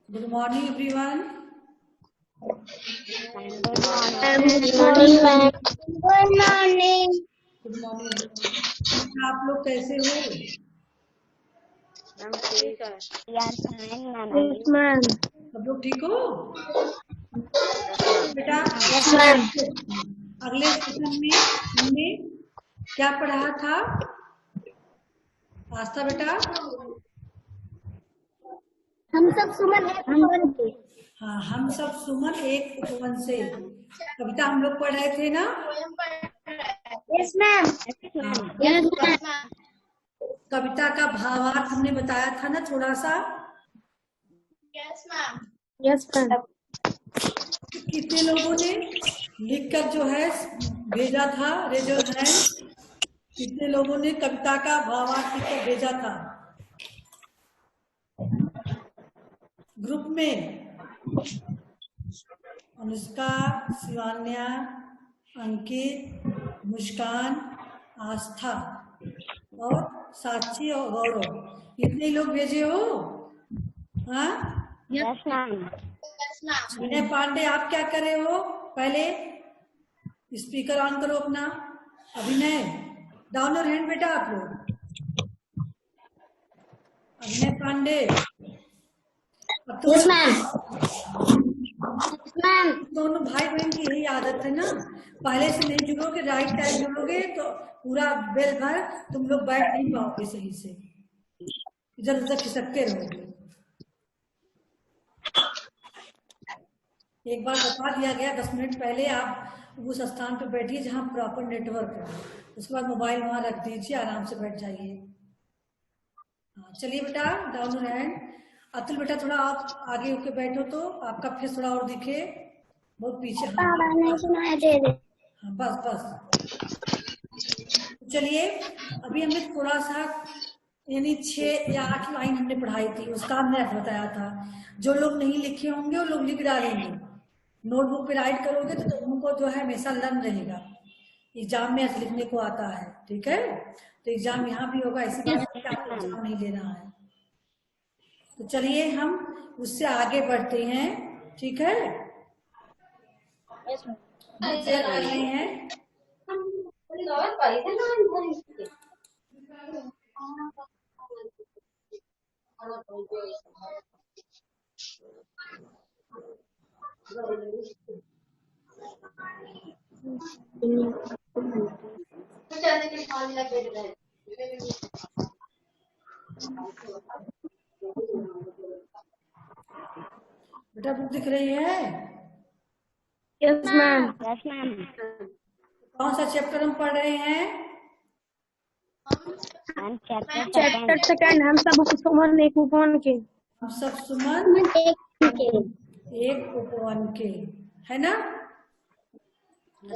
Good morning everyone. Good morning. आप लोग कैसे हो? सब लोग ठीक हो बेटा? अगले सेशन में हमने क्या पढ़ा था आस्था बेटा? हम सब सुमन एक उपवन से। हाँ, हम सब सुमन एक उपवन से कविता हम लोग पढ़ रहे थे ना? Yes ma'am. Yes ma'am. कविता का भावार्थ हमने बताया था ना थोड़ा सा? Yes ma'am. Yes ma'am. कितने लोगों ने लिखकर जो है भेजा था? Raise your hand. कितने लोगों ने कविता का भावार्थ लिखकर भेजा था ग्रुप में? अनुष्का, शिवान्या, अंकित, मुस्कान, आस्था और साक्षी और गौरव, इतने लोग भेजे हो? हाँ यस मैम। विनय पांडे, आप क्या कर रहे हो? पहले स्पीकर ऑन करो अपना। अभिनय, डाउन योर हैंड बेटा आप लोग। अभिनय पांडे। Yes ma'am. मैम दोनों भाई बहन की यही आदत है ना, पहले से नहीं जुड़ोगे, राइट टाइम जुड़ोगे तो पूरा बेल भर तुम लोग बैठ नहीं पाओगे सही से, इधर उधर खिसकते रहोगे। एक बार बता दिया गया 10 मिनट पहले, आप उस स्थान पर बैठिए जहाँ प्रॉपर नेटवर्क है, उसके बाद मोबाइल वहां रख दीजिए, आराम से बैठ जाइए। हाँ चलिए बेटा, डाउन योर हैंड। अतुल बेटा थोड़ा आप आगे होके बैठो तो आपका फेस थोड़ा और दिखे, बहुत पीछे। नहीं सुनाई दे रहे। हाँ बस बस। चलिए अभी हमने थोड़ा सा यानी 6 या 8 लाइन हमने पढ़ाई थी, उसका हमने बताया था। जो लोग नहीं लिखे होंगे वो लोग लिख डालेंगे, नोटबुक पे राइट करोगे तो तुमको जो है हमेशा लर्न रहेगा, एग्जाम में लिखने को आता है, ठीक है? तो एग्जाम यहाँ भी होगा, ऐसी बात है कि आपको एग्जाम नहीं देना है। तो चलिए हम उससे आगे बढ़ते हैं, ठीक है? कर रहे हैं बेटा, बुक दिख रही है? Yes ma'am. Yes ma'am. कौन सा चैप्टर हम पढ़ रहे हैं? चैप्टर सेकंड, हम सब सुमन एक उपवन के। हम सब सुमन एक उपवन के, है ना?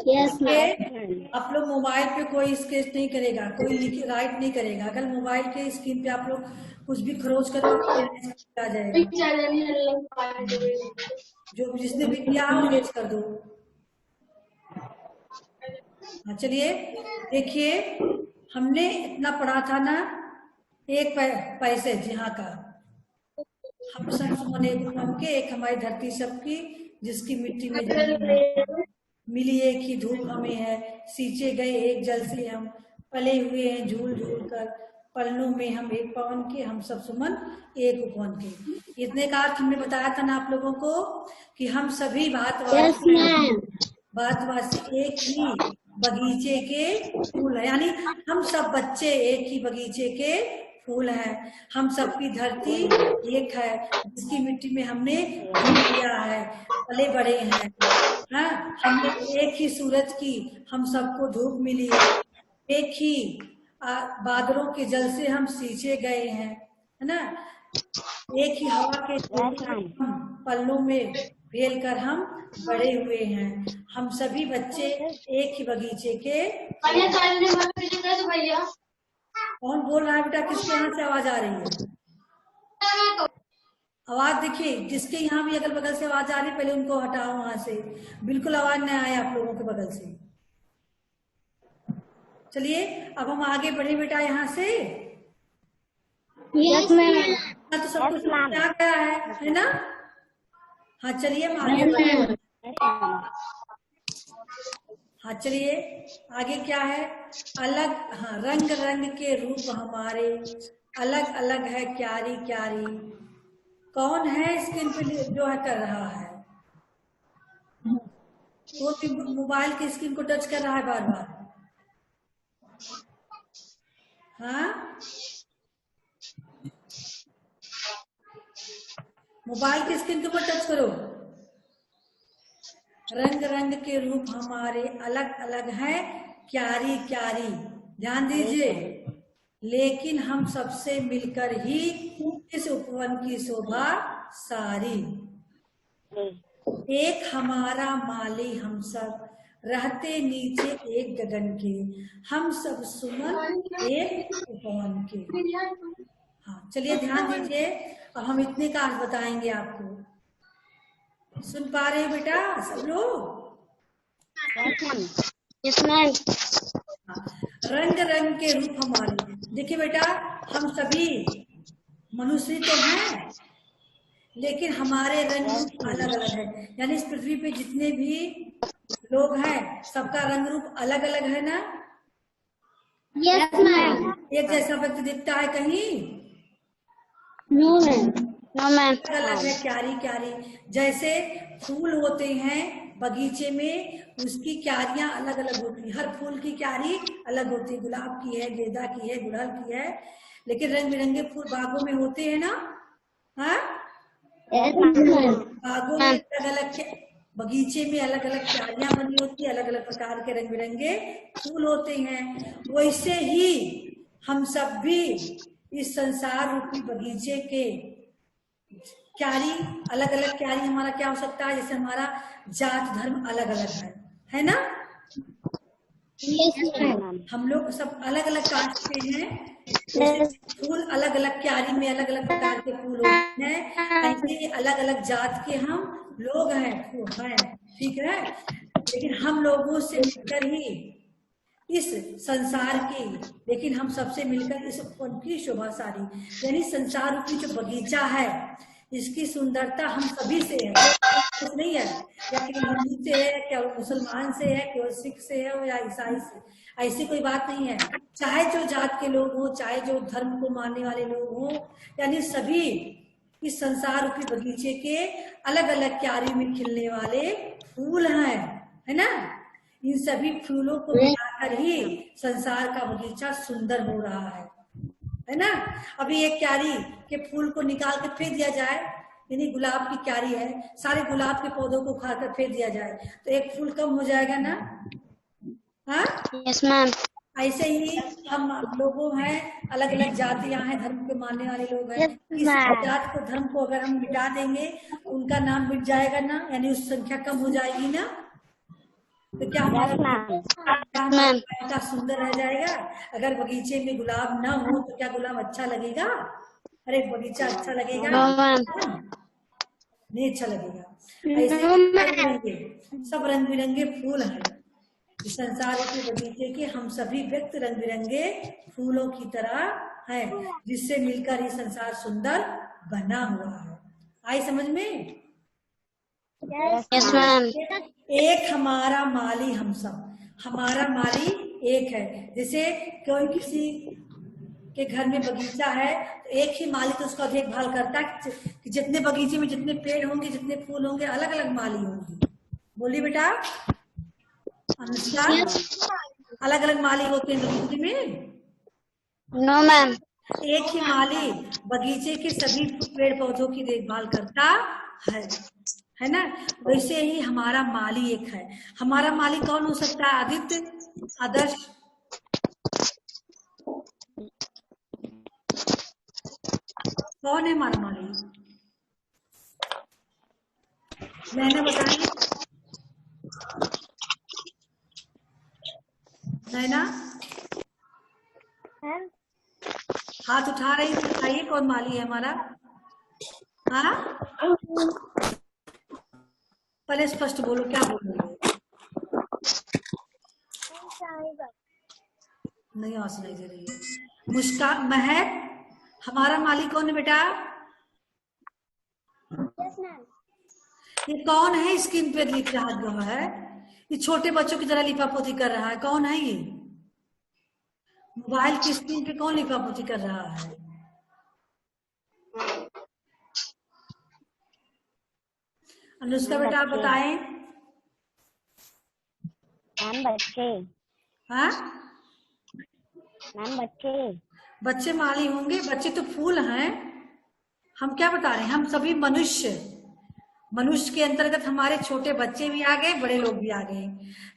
Yes ma'am. आप लोग मोबाइल पे कोई स्केच नहीं करेगा, कोई राइट नहीं करेगा। अगर मोबाइल के स्क्रीन पे आप लोग कुछ भी खरोच करोगे आ जाएगा, जो जिसने भी किया आप स्केच कर दो। हाँ चलिए देखिए, हमने इतना पढ़ा था ना, एक पैसेज यहाँ का, हम सब सुमन एक उपवन के, एक हमारी धरती सबकी, जिसकी मिट्टी में मिली एक ही धूप हमें है, सींचे गए एक जल से हम, पले हुए हैं झूल झूल कर, पलनों में हम एक पवन के, हम सब सुमन एक उपवन के। इतने का अर्थ हमने बताया था ना आप लोगों को कि हम सभी भारतवासी एक ही बगीचे के फूल है, यानी हम सब बच्चे एक ही बगीचे के फूल हैं। हम सबकी धरती एक है, जिसकी मिट्टी में हमने लिया है, पले बड़े हैं। हाँ, हम एक ही सूरज की हम सबको धूप मिली है, एक ही बादलों के जल से हम सींचे गए हैं, है ना? एक ही हवा के पल्लों में भेल कर हम बड़े हुए हैं। हम सभी बच्चे एक ही बगीचे के। कौन बोल रहा है बेटा? किसके यहाँ से आवाज आ रही है? आवाज देखिए, जिसके यहाँ भी अगल बगल से आवाज आ रही है पहले उनको हटाओ वहां से, बिल्कुल आवाज नहीं आए आप लोगों के बगल से। चलिए अब हम आगे बढ़े बेटा यहाँ से। Yes ma'am. हाँ, तो सब कुछ समझ आ गया है ना? हाँ चलिए हम आगे बढ़ते हैं। हाँ चलिए आगे क्या है? अलग, हाँ, रंग रंग के रूप हमारे, अलग अलग है क्यारी क्यारी। कौन है स्क्रीन पे जो है कर रहा है? वो भी मोबाइल की स्क्रीन को टच कर रहा है बार बार। हाँ, मोबाइल की स्क्रीन के ऊपर टच करो। रंग रंग के रूप हमारे, अलग अलग है क्यारी क्यारी। ध्यान दीजिए, लेकिन हम सबसे मिलकर ही इस उपवन की शोभा सारी। एक हमारा माली हम सब, रहते नीचे एक गगन के, हम सब सुमन एक उपवन के। हाँ चलिए ध्यान दीजिए, अब हम इतने का अर्थ बताएंगे आपको। सुन पा रहे हो बेटा सब लोग? Yes ma'am. रंग रंग के रूप हमारे, देखिए बेटा, हम सभी मनुष्य तो हैं, लेकिन हमारे रंग रूप अलग अलग है। यानी इस पृथ्वी पे जितने भी लोग हैं, सबका रंग रूप अलग अलग है ना? Yes ma'am. एक जैसा व्यक्ति दिखता है कहीं? No ma'am. No ma'am. अलग अलग है क्यारी क्यारी। जैसे फूल होते हैं बगीचे में, उसकी क्यारियां अलग अलग होती है। हर फूल की क्यारी अलग होती है, गुलाब की है, गेंदा की है, गुड़हल की है, लेकिन रंग बिरंगे फूल बागों में होते हैं ना? हाँ, बागों में अलग अलग, बगीचे में अलग अलग क्यारियां बनी होती है, अलग अलग प्रकार के रंग बिरंगे फूल होते हैं। वैसे ही हम सब भी इस संसार रूपी बगीचे के क्यारी, अलग अलग क्यारी हमारा क्या हो सकता है? जैसे हमारा जात धर्म अलग अलग है ना? हम लोग सब अलग अलग कास्ट के हैं, जैसे फूल अलग अलग क्यारी में अलग अलग प्रकार के फूल होते हैं, ऐसे अलग अलग जात के हम लोग हैं, ठीक है? लेकिन हम लोगों से मिलकर ही इस संसार की, लेकिन हम सबसे मिलकर इस उपवन की शोभा सारी। यानी संसार रूपी जो बगीचा है, इसकी सुंदरता हम सभी से है, कुछ नहीं है। या केवल हिंदू से है, क्या मुसलमान से है, केवल सिख से है, या ईसाई से, ऐसी कोई बात नहीं है। चाहे जो जात के लोग हो, चाहे जो धर्म को मानने वाले लोग हो, यानी सभी इस संसार रूपी बगीचे के अलग अलग क्यारी में खिलने वाले फूल हैं, है ना? इन सभी फूलों को मिलाकर ही संसार का बगीचा सुंदर हो रहा है ना? अभी एक क्यारी के फूल को निकाल के फेंक दिया जाए, यानी गुलाब की क्यारी है, सारे गुलाब के पौधों को उखाड़ कर फेंक दिया जाए, तो एक फूल कम हो जाएगा ना? हाँ, यस मैम। ऐसे ही हम लोगों हैं, अलग अलग जातियां हैं, धर्म के मानने वाले लोग हैं। इस जात को, धर्म को अगर हम मिटा देंगे, उनका नाम मिट जाएगा ना, यानी उस संख्या कम हो जाएगी ना? तो क्या हमारा सुंदर रह जाएगा? अगर बगीचे में गुलाब ना हो तो क्या गुलाब अच्छा लगेगा? अरे बगीचा अच्छा लगेगा? नहीं अच्छा लगेगा। ऐसे सब रंग बिरंगे फूल हैं संसार के बगीचे के, हम सभी व्यक्ति रंग बिरंगे फूलों की तरह हैं, जिससे मिलकर ये संसार सुंदर बना हुआ है। आई समझ में? Yes ma'am. एक हमारा माली हम सब, हमारा माली एक है। जैसे कोई किसी के घर में बगीचा है, तो एक ही माली तो उसका देखभाल करता है कि जितने बगीचे में जितने पेड़ होंगे, जितने फूल होंगे, अलग अलग माली होंगी। बोलिए बेटा अनुष्का, अलग अलग माली होते हैं बगीचे में? No ma'am. एक ही माली बगीचे के सभी पेड़ पौधों की देखभाल करता है ना? वैसे ही हमारा माली एक है। हमारा माली कौन हो सकता है? आदित्य, आदर्श, कौन है हमारा माली? मैंने बताया नैना, हाथ उठा रही थी, बताइए कौन माली है हमारा? हाँ, पहले स्पष्ट बोलो, क्या बोल रहे हो? नहीं आवाज सुनाई दे रही है। मुस्कान, महक हमारा माली कौन है बेटा? ये कौन है स्क्रीन पे लिख रहा है? ये छोटे बच्चों की तरह लिपापोती कर रहा है, कौन है ये? मोबाइल की स्क्रीन पे कौन लिपापोती कर रहा है? अनुष्का बेटा आप बताएं। मैम बच्चे। हाँ मैम बच्चे। बच्चे माली होंगे, बच्चे तो फूल हैं। हम क्या बता रहे हैं? हम सभी मनुष्य, मनुष्य के अंतर्गत हमारे छोटे बच्चे भी आ गए, बड़े लोग भी आ गए,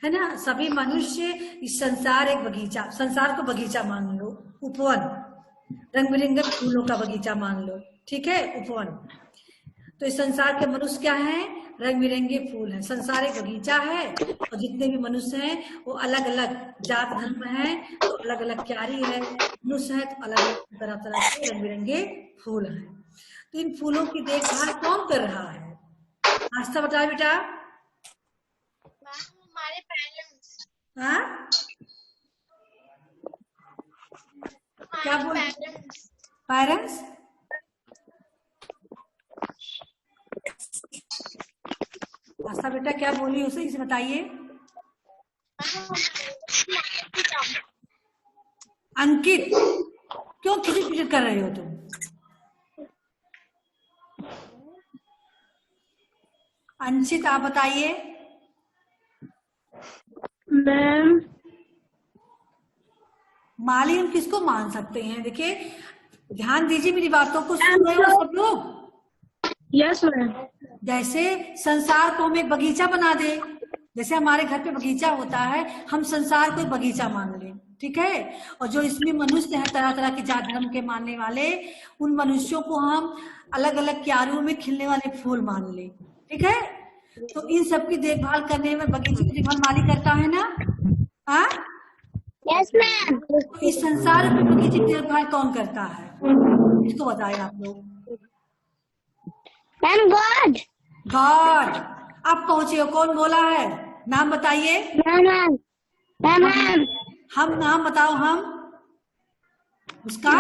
है ना। सभी मनुष्य, इस संसार एक बगीचा, संसार को बगीचा मान लो, उपवन, रंग बिरंगे फूलों का बगीचा मान लो, ठीक है, उपवन। तो इस संसार के मनुष्य क्या है? रंग बिरंगे फूल हैं। संसार एक बगीचा है और जितने भी मनुष्य हैं वो अलग अलग जात धर्म हैं, तो अलग अलग क्यारी है, मनुष्य है तो अलग अलग तरह तरह के रंग बिरंगे फूल हैं। तो इन फूलों की देखभाल कौन कर रहा है? आस्था बताओ बेटा। हमारे पेरेंट्स। हाँ क्या बोल? पेरेंट्स? आस्था बेटा क्या बोली उसे इसे बताइए। अंकित क्यों खिचड़ कर रहे हो तुम? अंशित आप बताइए। मैम माली हम किसको मान सकते हैं? देखिए ध्यान दीजिए, मेरी बातों को सुन रहे हो सब लोग? Yes ma'am. जैसे संसार को हम एक बगीचा बना दे, जैसे हमारे घर पे बगीचा होता है, हम संसार को एक बगीचा मान लें, ठीक है। और जो इसमें मनुष्य हैं तरह तरह के जात धर्म के मानने वाले, उन मनुष्यों को हम अलग अलग क्यारियों में खिलने वाले फूल मान लें, ठीक है। तो इन सबकी देखभाल करने में बगीचे की देखभाल माली करता है ना? हाँ यस मैम। तो इस संसार में बगीचे की देखभाल कौन करता है? इसको बताएं आप लोग। Ma'am God. गॉड। अब पहुंचे हो, कौन बोला है? नाम बताइए। मैम हम नाम बताओ। हम उसका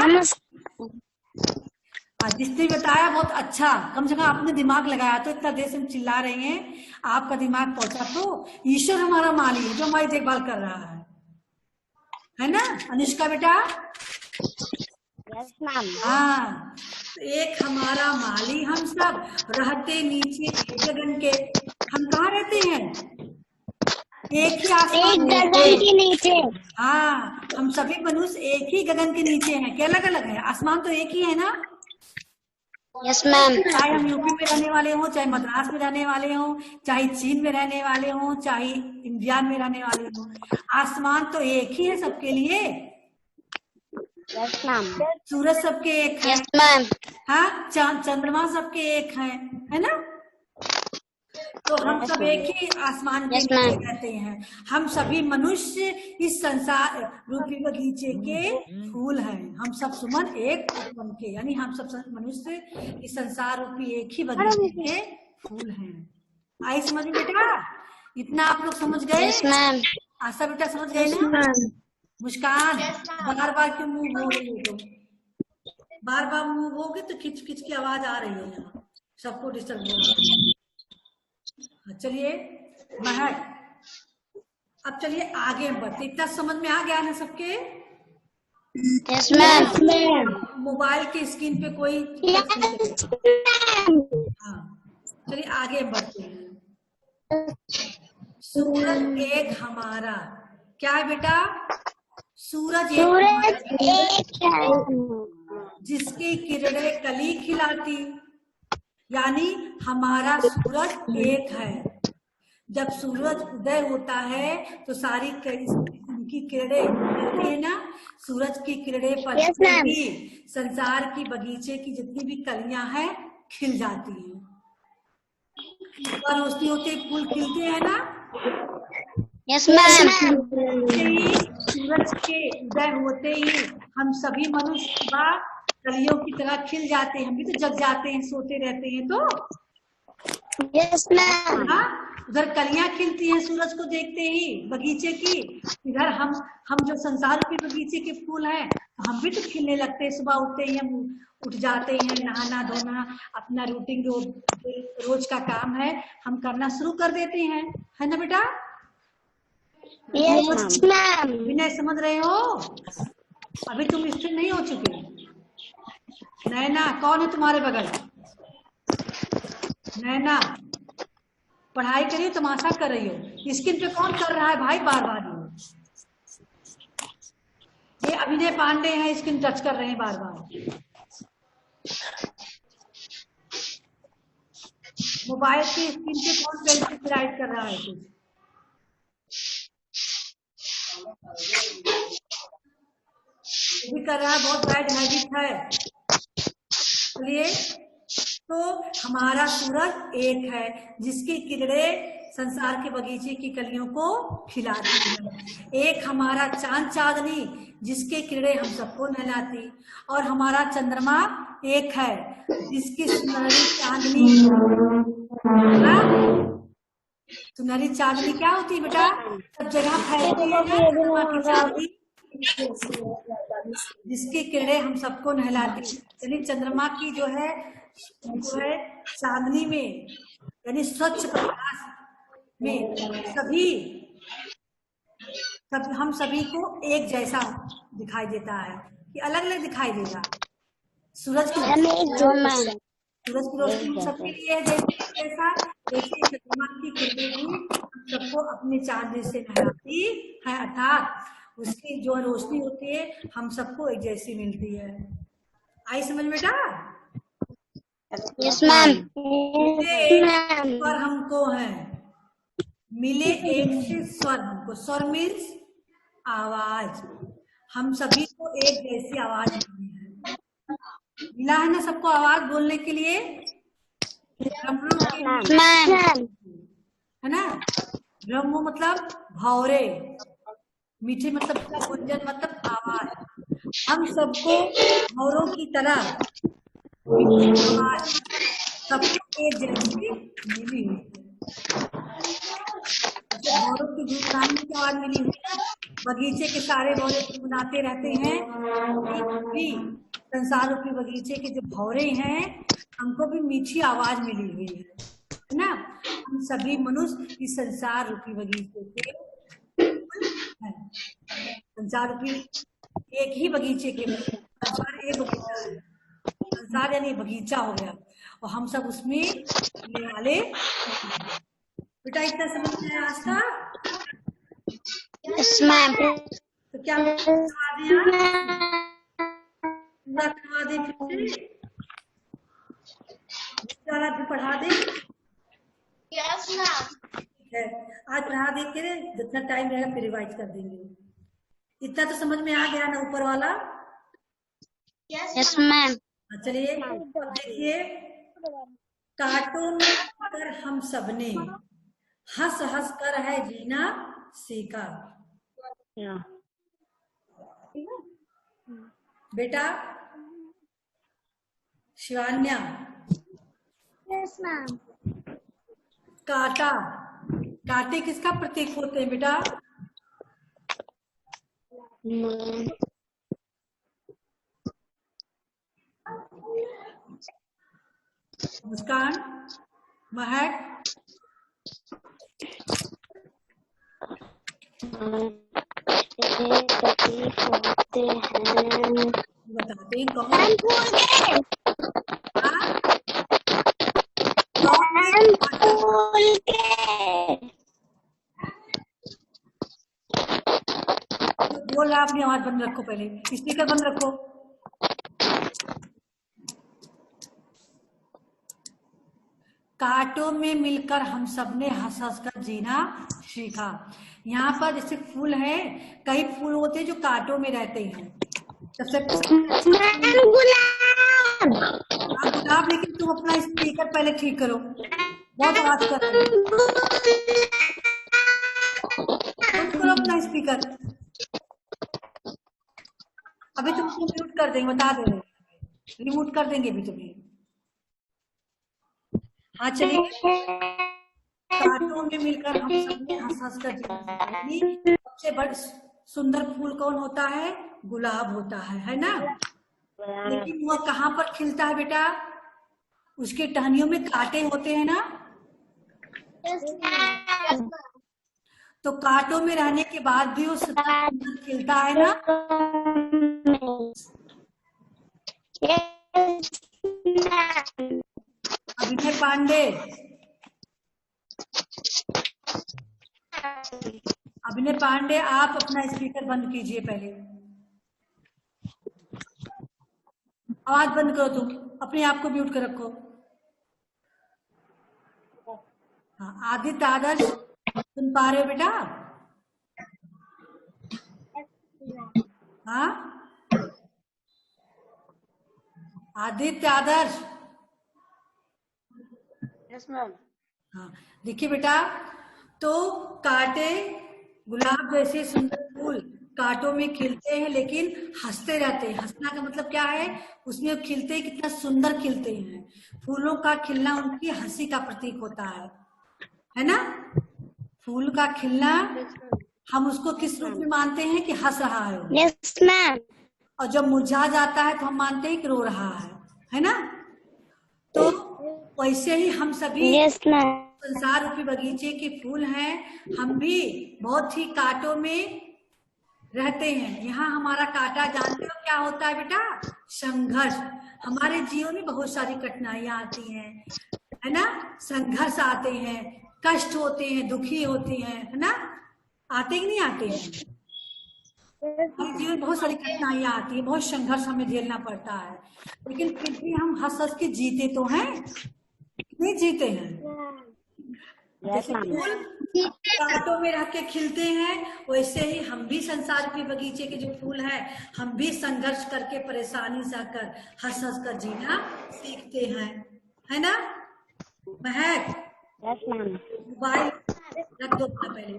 जिसने बताया बहुत अच्छा, कम से कम आपने दिमाग लगाया, तो इतना देर से हम चिल्ला रहे हैं, आपका दिमाग पहुंचा। तो ईश्वर हमारा माली है जो हमारी देखभाल कर रहा है ना अनुष्का बेटा? Yes ma'am. हाँ, तो एक हमारा माली, हम सब रहते नीचे एक गगन के। हम कहाँ रहते हैं? एक ही आसमान, एक गगन के नीचे। हाँ हम सभी मनुष्य एक ही गगन के नीचे हैं। क्या अलग अलग है? आसमान तो एक ही है ना? Yes ma'am. चाहे हम यूपी में रहने वाले हों, चाहे मद्रास में रहने वाले हों, चाहे चीन में रहने वाले हों, चाहे इंडिया में रहने वाले हों, आसमान तो एक ही है सबके लिए। Yes ma'am. सूरज सबके एक है। Yes ma'am. हाँ चांद चंद्रमा सबके एक है ना? तो हम सब एक ही आसमान के नीचे रहते हैं। हम सभी मनुष्य इस संसार रूपी बगीचे के फूल हैं। हम सब सुमन एक उपवन के, यानी हम सब मनुष्य इस संसार रूपी एक ही बगीचे के फूल हैं। आई समझ में बेटा? इतना आप लोग समझ गए? Yes ma'am. आशा बेटा समझ गए ना? मुस्कान बार बार क्यों मुंह हो रही हो तुम? बार बार मुंह होगे तो खिच खिच की आवाज आ रही है, यहाँ सबको डिस्टर्ब हो रहा है। चलिए महक, अब चलिए आगे बढ़ते। इतना समझ में आ गया ना सबके? Yes ma'am. मोबाइल की स्क्रीन पे कोई हाँ चलिए आगे बढ़ते हैं। सूरज एक हमारा क्या है बेटा? सूरज एक है जिसकी किरणें कली खिलाती, यानी हमारा सूरज एक है। जब सूरज उदय होता है तो सारी उनकी किरणें पड़ती है ना, सूरज की किरणें पड़ती ही संसार की बगीचे की जितनी भी कलियां हैं खिल जाती हैं। रोशनी होते फूल खिलते हैं ना? Yes ma'am. सूरज के उदय होते ही हम सभी मनुष्य कलियों की तरह खिल जाते हैं। हम भी तो जग जाते हैं, सोते रहते हैं, तो Yes, ma'am. हाँ, उधर कलियां खिलती हैं सूरज को देखते ही बगीचे की। इधर हम जो संसार के बगीचे के फूल हैं, हम भी तो खिलने लगते हैं। सुबह उठते ही हम उठ जाते हैं, नहाना धोना अपना रूटीन रोज का काम है, हम करना शुरू कर देते हैं, है ना बेटा? Yes, ma'am. विनय समझ रहे हो? अभी तुम स्थिर नहीं हो चुके। नैना कौन है तुम्हारे बगल? नैना पढ़ाई करिए, तमाशा कर रही हो। स्क्रीन पे कौन कर रहा है भाई बार बार? ये अभिनय पांडे हैं, स्क्रीन टच कर रहे हैं बार बार। मोबाइल की स्क्रीन पे कौन पेंसिल राइट कर रहा है कुछ? भी कर रहा है, बहुत बैड हैबिट है। चलिए, तो हमारा सूरज एक है जिसकी किरणें संसार के बगीचे की कलियों को खिलाती है। एक हमारा चांद चांदनी जिसके किरणें हम सबको नहलाती। और हमारा चंद्रमा एक है जिसकी सुनहरी चांदनी, सुनहरी चांदनी क्या होती है बेटा? सब जगह फैलती है ना चंद्रमा की चांदनी, जिसकी किरणें हम सबको नहलाती। यानी चंद्रमा की जो है चांदनी में, यानी स्वच्छ प्रकाश में हम सभी को एक जैसा दिखाई देता है कि अलग अलग दिखाई देगा। सूरज की रोशनी सबके लिए जैसा, जैसे चंद्रमा की किरणें भी हम सबको अपने चांद से नहलाती है, अर्थात उसकी जो रोशनी होती है हम सबको एक जैसी मिलती है। आई समझ बेटा? Yes, ma'am. स्वर हमको है, मिले एक से स्वर हमको। स्वर मीन्स आवाज, हम सभी को एक जैसी आवाज मिली है। मिला है ना सबको आवाज बोलने के लिए? है ना? ब्रह्म मतलब भौरे, मीठे मतलब गुंजन मतलब आवाज। हम सबको भौरों की तरह आवाज सबको एक जैसी मिली हुई है। भौरों की गुनगुनाने की आवाज मिली हुई है। बगीचे के सारे भौरे गुनगुनाते रहते हैं, भी संसार रूपी बगीचे के जो भौरे हैं हमको भी मीठी आवाज मिली हुई है ना? हम सभी मनुष्य इस संसार रूपी बगीचे के हैं। संसार रूपी एक ही बगीचे के, संसार एक बगीचा है, संसार यानी बगीचा हो गया, और हम सब उसमें रहने वाले। बेटा इतना समझ में आया आज का? Yes, ma'am. तो क्या करवा दिया? पूरा करवा दे, फिर भी पढ़ा दे। Yes, ma'am. आज पढ़ा दे के जितना टाइम रहेगा फिर रिवाइज कर देंगे। इतना तो समझ में आ गया ना ऊपर वाला? Yes, ma'am. चलिए देखिए, कार्टून में हम सबने हंस हंस कर है जीना सीखा। बेटा शिवान्या, Yes, ma'am. काटा, कांटे किसका प्रतीक होते हैं बेटा? मुस्कान, महक, होते हैं, बताते हैं कौन? बोल रहा, अपनी आवाज बंद रखो, पहले स्पीकर बंद रखो। कांटों में मिलकर हम सबने हंस हंस कर जीना सीखा। यहाँ पर जैसे फूल है, कई फूल होते हैं जो कांटों में रहते हैं। सबसे गुलाब, लेकिन तुम अपना स्पीकर पहले ठीक करो, बहुत आवाज कर रहे हो। करो अपना स्पीकर, अभी तुमको म्यूट कर देंगे, बता दे रहे, रिमूट कर देंगे अभी तुम्हें। हाँ चलिए, कांटों में मिलकर हम सब ने हंस हंस कर जीना। सबसे बड़ा सुंदर फूल कौन होता है? गुलाब होता है ना। लेकिन वह कहाँ पर खिलता है बेटा? उसके टहनियों में कांटे होते हैं ना। तो कांटों में रहने के बाद भी वो सुंदर खिलता है ना। अभिनय पांडे, अभिनय पांडे, आप अपना स्पीकर बंद कीजिए पहले। आवाज बंद करो, तुम अपने आप को म्यूट कर रखो। हाँ, आदित्य आदर्श सुन पा रहे हो बेटा? हाँ आदित्य आदर्श। Yes ma'am. हाँ देखिए बेटा, तो कांटे गुलाब जैसे सुंदर फूल कांटों में खिलते हैं लेकिन हंसते रहते हैं। हंसना का मतलब क्या है? उसमें खिलते हैं, कितना सुंदर खिलते हैं। फूलों का खिलना उनकी हंसी का प्रतीक होता है ना। फूल का खिलना हम उसको किस रूप में मानते हैं? कि हंस रहा है। Yes ma'am. और जब मुरझा जाता है तो हम मानते हैं कि रो रहा है ना। तो वैसे ही हम सभी यस मैम। संसार रूपी बगीचे के फूल हैं। हम भी बहुत ही कांटों में रहते हैं। यहाँ हमारा कांटा जानते हो क्या होता है बेटा? संघर्ष। हमारे जीवन में बहुत सारी कठिनाइयां आती हैं, है ना। संघर्ष आते हैं, कष्ट होते हैं, दुखी होते हैं, है ना। आते कि नहीं आते हैं? हमारे जीवन में बहुत सारी कठिनाइयां आती है, बहुत संघर्ष हमें झेलना पड़ता है। लेकिन फिर भी हम हंस हंस के जीते तो हैं, नहीं जीते हैं? जैसे फूल कांटों में रह के खिलते हैं, वैसे ही हम भी संसार के बगीचे के जो फूल हैं, हम भी संघर्ष करके, परेशानी सहकर, हंस हंस कर जीना सीखते हैं, है ना। महक, मोबाइल रख दो अपना पहले।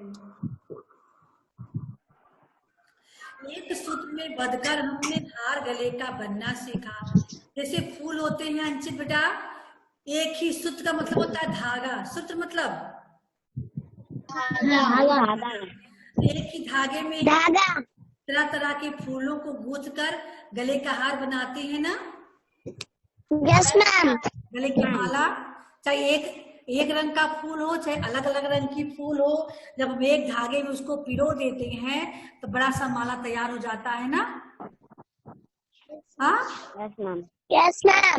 एक सूत्र में बंधकर हमने हार गले का बनना सीखा। जैसे फूल होते हैं अंचित बेटा, एक ही सूत्र का मतलब होता है धागा। सूत्र मतलब एक ही धागे में तरह तरह के फूलों को गूंथ कर गले का हार बनाते हैं ना। Yes ma'am. गले की माला, चाहे एक रंग का फूल हो, चाहे अलग अलग रंग की फूल हो, जब हम एक धागे में उसको पिरो देते हैं तो बड़ा सा माला तैयार हो जाता है ना। हाँ यस मैम।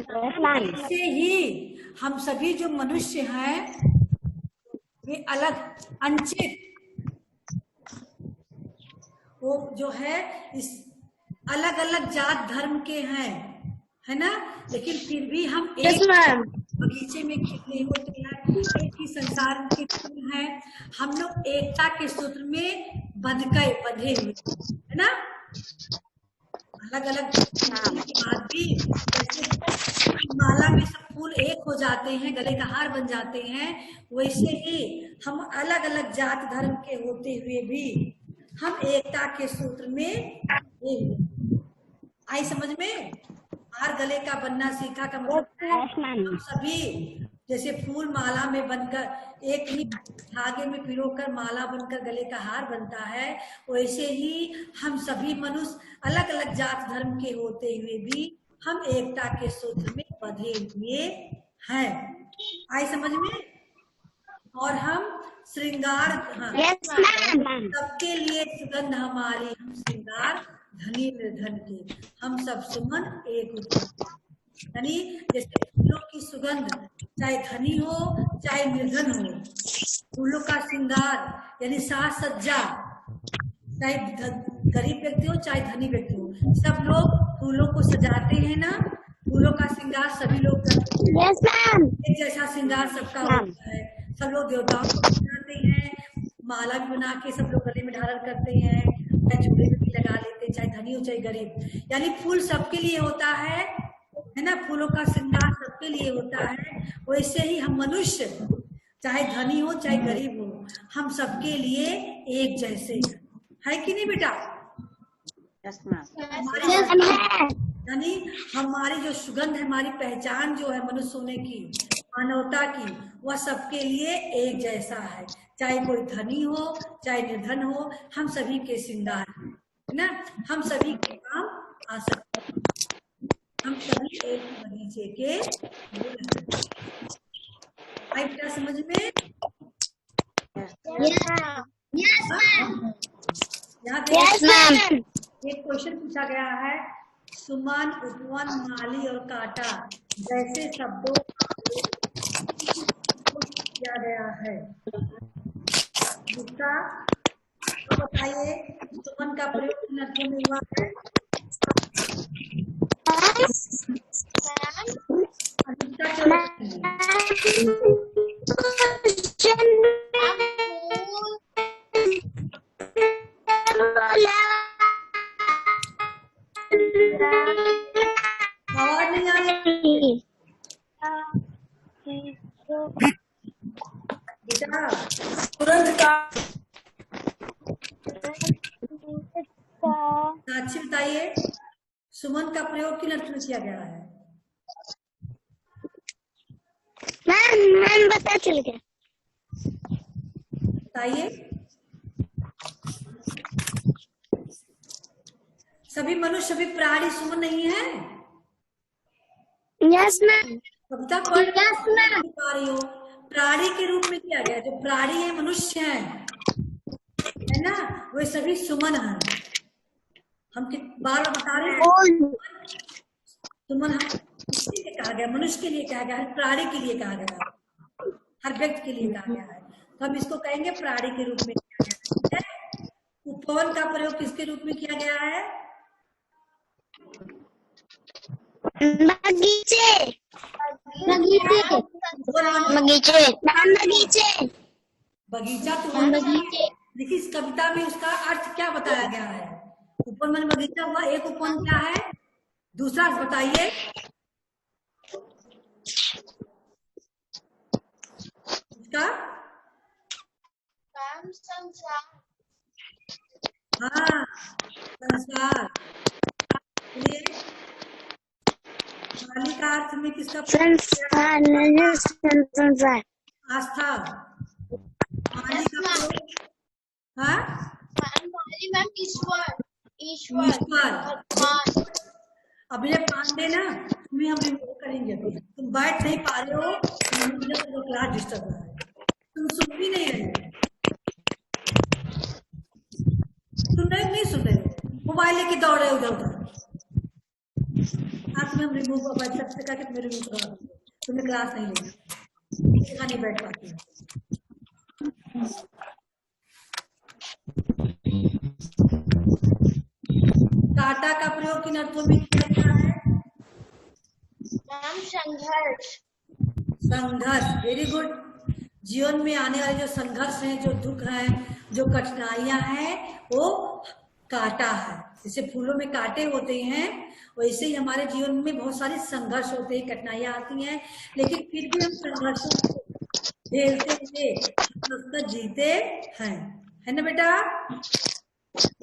ऐसे ही हम सभी जो मनुष्य हैं वे अलग अंचित, वो जो है इस अलग अलग जात धर्म के हैं, है ना। लेकिन फिर भी हम एक बगीचे में खिले होते हैं, एक ही संसार के फूल हैं। हम लोग एकता के सूत्र में बंधे हुए, है ना। अलग अलग के बाद भी जैसे माला में सब फूल एक हो जाते हैं, गले का हार बन जाते हैं, वैसे ही हम अलग अलग जात धर्म के होते हुए भी हम एकता के सूत्र में आई समझ में। हार गले का बनना सीखा का मतलब हम सभी जैसे फूल माला में बनकर एक ही धागे में पिरोकर माला बनकर गले का हार बनता है, वैसे ही हम सभी मनुष्य अलग अलग जात धर्म के होते हुए भी हम एकता के सूत्र में बंधे हुए हैं। आई समझ में। और हम श्रृंगार, हाँ, सबके लिए सुगंध हमारी, हम श्रृंगार धनी निर्धन के, हम सब सुमन एक उत्तम। यानी जैसे फूलों की सुगंध चाहे धनी हो चाहे निर्धन हो, फूलों का श्रृंगार यानी साज सज्जा, चाहे गरीब व्यक्ति हो चाहे धनी व्यक्ति हो, सब लोग फूलों को सजाते हैं ना। फूलों का श्रृंगार सभी लोग करते हैं। एक जैसा श्रृंगार सबका होता है। सब लोग देवताओं को बनाते हैं, माला भी बना के सब लोग गले में धारण करते हैं, चाहे झूले में भी लगा लेते हैं, चाहे धनी हो चाहे गरीब। यानी फूल सबके लिए होता है ना। फूलों का श्रृंगार सबके लिए होता है। वैसे ही हम मनुष्य चाहे धनी हो चाहे गरीब हो, हम सबके लिए एक जैसे है कि नहीं बेटा। यानी हमारी जो सुगंध है, हमारी पहचान जो है मनुष्य होने की, मानवता की, वह सबके लिए एक जैसा है। चाहे कोई धनी हो चाहे निर्धन हो, हम सभी के श्रृंगार हैं, है ना। हम सभी के काम आ सकते हैं। हम सभी एक ही बगीचे के फूल हैं। आई बेटा समझ में? यहाँ देखिए एक क्वेश्चन पूछा गया है, सुमन, उपवन, माली और काटा जैसे शब्दों किया गया है, जिसका तो बताइए सुमन का प्रयोग किन अर्थों में हुआ है? अधिकता क्यों आवाज नहीं आ रही बेटा? तुरंत का साक्षी बताइए सुमन का प्रयोग किन अर्थ में किया गया है? मैम पता चल गया। बताइए। सभी मनुष्य सभी प्राणी सुमन नहीं है? Yes ma'am. कविता पढ़ पा रही हो? प्राणी के रूप में किया गया, जो प्राणी है मनुष्य है ना, वे सभी सुमन है। हम बार बता रहे हैं सुमन हम किसी के कहा गया, मनुष्य के लिए कहा गया है, प्राणी के लिए कहा गया, हर व्यक्ति के लिए कहा गया है, तो हम इसको कहेंगे प्राणी के रूप में किया गया है। उपवन का प्रयोग किसके रूप में किया गया है? बगीचे बगीचे बगीचे बगीचा तो देखिए इस कविता में उसका अर्थ क्या बताया गया है? उपवन मन बगीचा हुआ, एक उपवन क्या है, दूसरा बताइए। इसका हाँ संसार। माली का अर्थ में किसका संसार आस्था। माली का हाँ ईश्वर। अभिनय पांडे ना तुम्हें हम रिमूव करेंगे, अभी तुम बैठ नहीं पा रहे हो, क्लास डिस्टर्ब हो रहा है, तुम सुन भी नहीं रहे हो, नहीं सुन रहे हो, मोबाइल लेके दौड़ रहे हो उधर उधर। आज तुम्हें हम रिमूव सबसे करके तुम्हें रिमूव करवा, तुम्हें क्लास नहीं लेगी, नहीं बैठ पाती। काटा का प्रयोग किन अर्थों में किया गया है? संघर्ष। संघर्ष, वेरी गुड। जीवन में आने वाले जो संघर्ष हैं, जो दुख हैं, जो कठिनाइयां हैं, वो काटा है। जैसे फूलों में कांटे होते हैं, वैसे ही हमारे जीवन में बहुत सारे संघर्ष होते हैं, कठिनाइयां आती हैं, लेकिन फिर भी हम संघर्षों को झेलते हुए जीते हैं, है ना बेटा?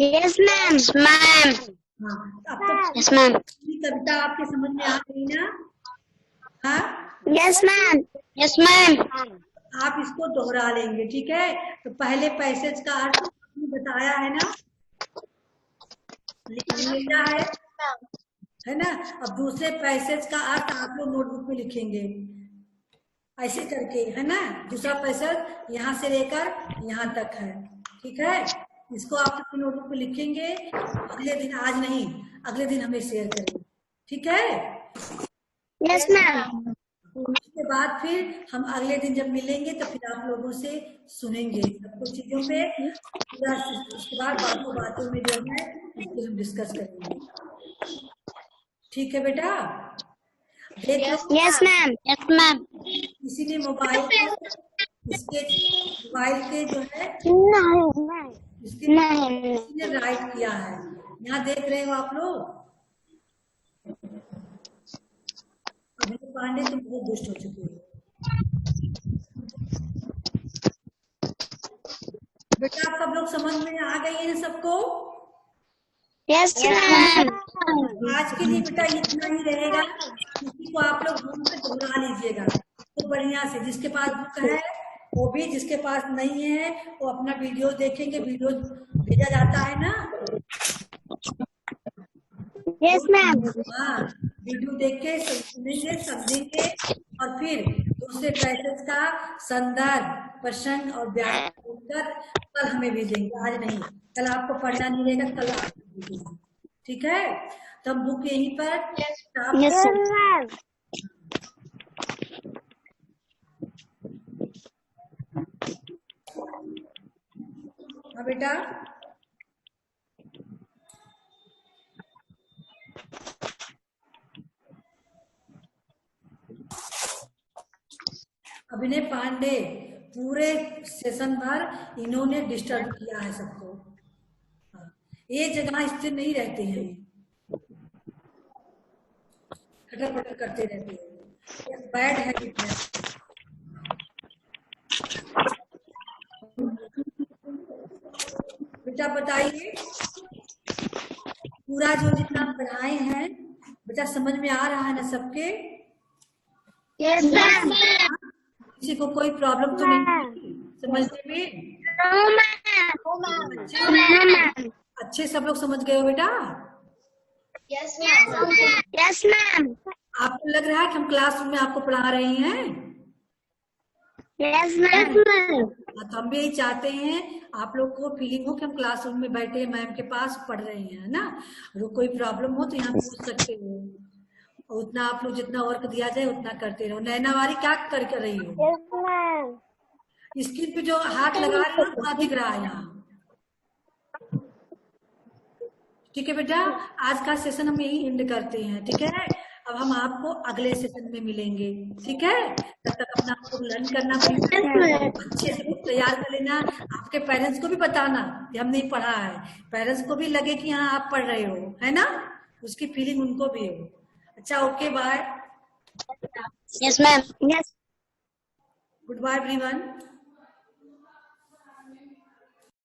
Yes ma'am. मैम हाँ, अब तो यस मैम। कविता आपके समझ में आ गई ना? हाँ यस मैम। Yes ma'am. आप इसको दोहरा लेंगे, ठीक है? तो पहले पैसेज का अर्थ आपने बताया है ना, लिखा है ना? अब दूसरे पैसेज का अर्थ आप लोग नोटबुक में लिखेंगे ऐसे करके, है ना? दूसरा पैसेज यहाँ से लेकर यहाँ तक है, ठीक है? इसको आप अपनी नोटबुक में लिखेंगे, अगले दिन, आज नहीं अगले दिन हमें शेयर करेंगे, ठीक है? Yes ma'am. उसके बाद फिर हम अगले दिन जब मिलेंगे तो फिर आप लोगों से सुनेंगे सब कुछ चीजों पे, उसके बाद बातों में जो है उसको हम डिस्कस करेंगे, ठीक है बेटा? Yes ma'am. Yes ma'am. किसी ने मोबाइल के जो है इसने राइट किया है, यहाँ देख रहे हो आप लोग? अभिनय पांडे तुम बहुत दुष्ट हो चुके हो बेटा। आप सब लोग समझ में आ गई है सबको? Yes ma'am. आज के लिए बेटा इतना ही रहेगा, किसी को आप लोग घूम कर दोहरा लीजिएगा, तो बढ़िया से, जिसके पास बुक है वो भी, जिसके पास नहीं है वो अपना वीडियो देखेंगे, वीडियो भेजा जाता है ना। Yes ma'am. हाँ, वीडियो देख के सुनेंगे, समझेंगे और फिर दूसरे पैसेज का संदर्भ, प्रश्न और व्याख्या उत्तर कल हमें भेजेंगे, आज नहीं। कल आपको पढ़ना नहीं रहेगा, कल आपको भेजेंगे, ठीक है। तो हम बुक यहीं पर यस मैम। हाँ बेटा, अभिनय पांडे पूरे सेशन भर इन्होंने डिस्टर्ब किया है सबको। हाँ, ये जगह स्थिर नहीं रहते हैं, खटर पटर करते रहते हैं, बैड हैबिट है। बेटा बताइए, पूरा जो जितना पढ़ाए हैं बेटा समझ में आ रहा है ना सबके? Yes ma'am. किसी को कोई प्रॉब्लम तो नहीं समझने में? अच्छे सब लोग समझ गए हो बेटा? Yes ma'am. Yes ma'am. आपको लग रहा है कि हम क्लासरूम में आपको पढ़ा रहे हैं? Yes ma'am. तो हम भी यही चाहते हैं, आप लोग को फीलिंग हो कि हम क्लासरूम में बैठे मैम के पास पढ़ रहे हैं ना। अगर कोई प्रॉब्लम हो तो यहाँ पूछ सकते हो, और उतना आप लोग जितना वर्क दिया जाए उतना करते रहो। नैनावारी क्या कर रही हो? स्क्रीन पे जो हाथ लगा रही हो पूरा दिख रहा है यहाँ, ठीक है बेटा। आज का सेशन हम यही एंड करते हैं, ठीक है। अब हम आपको अगले सेशन में मिलेंगे, ठीक है। तब तक अपना आपको लर्न करना पड़ेगा, अच्छे से बुक तैयार कर लेना। आपके पेरेंट्स को भी बताना कि हमने पढ़ा है, पेरेंट्स को भी लगे कि हाँ आप पढ़ रहे हो, है ना, उसकी फीलिंग उनको भी हो। अच्छा, okay, bye. Yes ma'am. Yes. Goodbye everyone.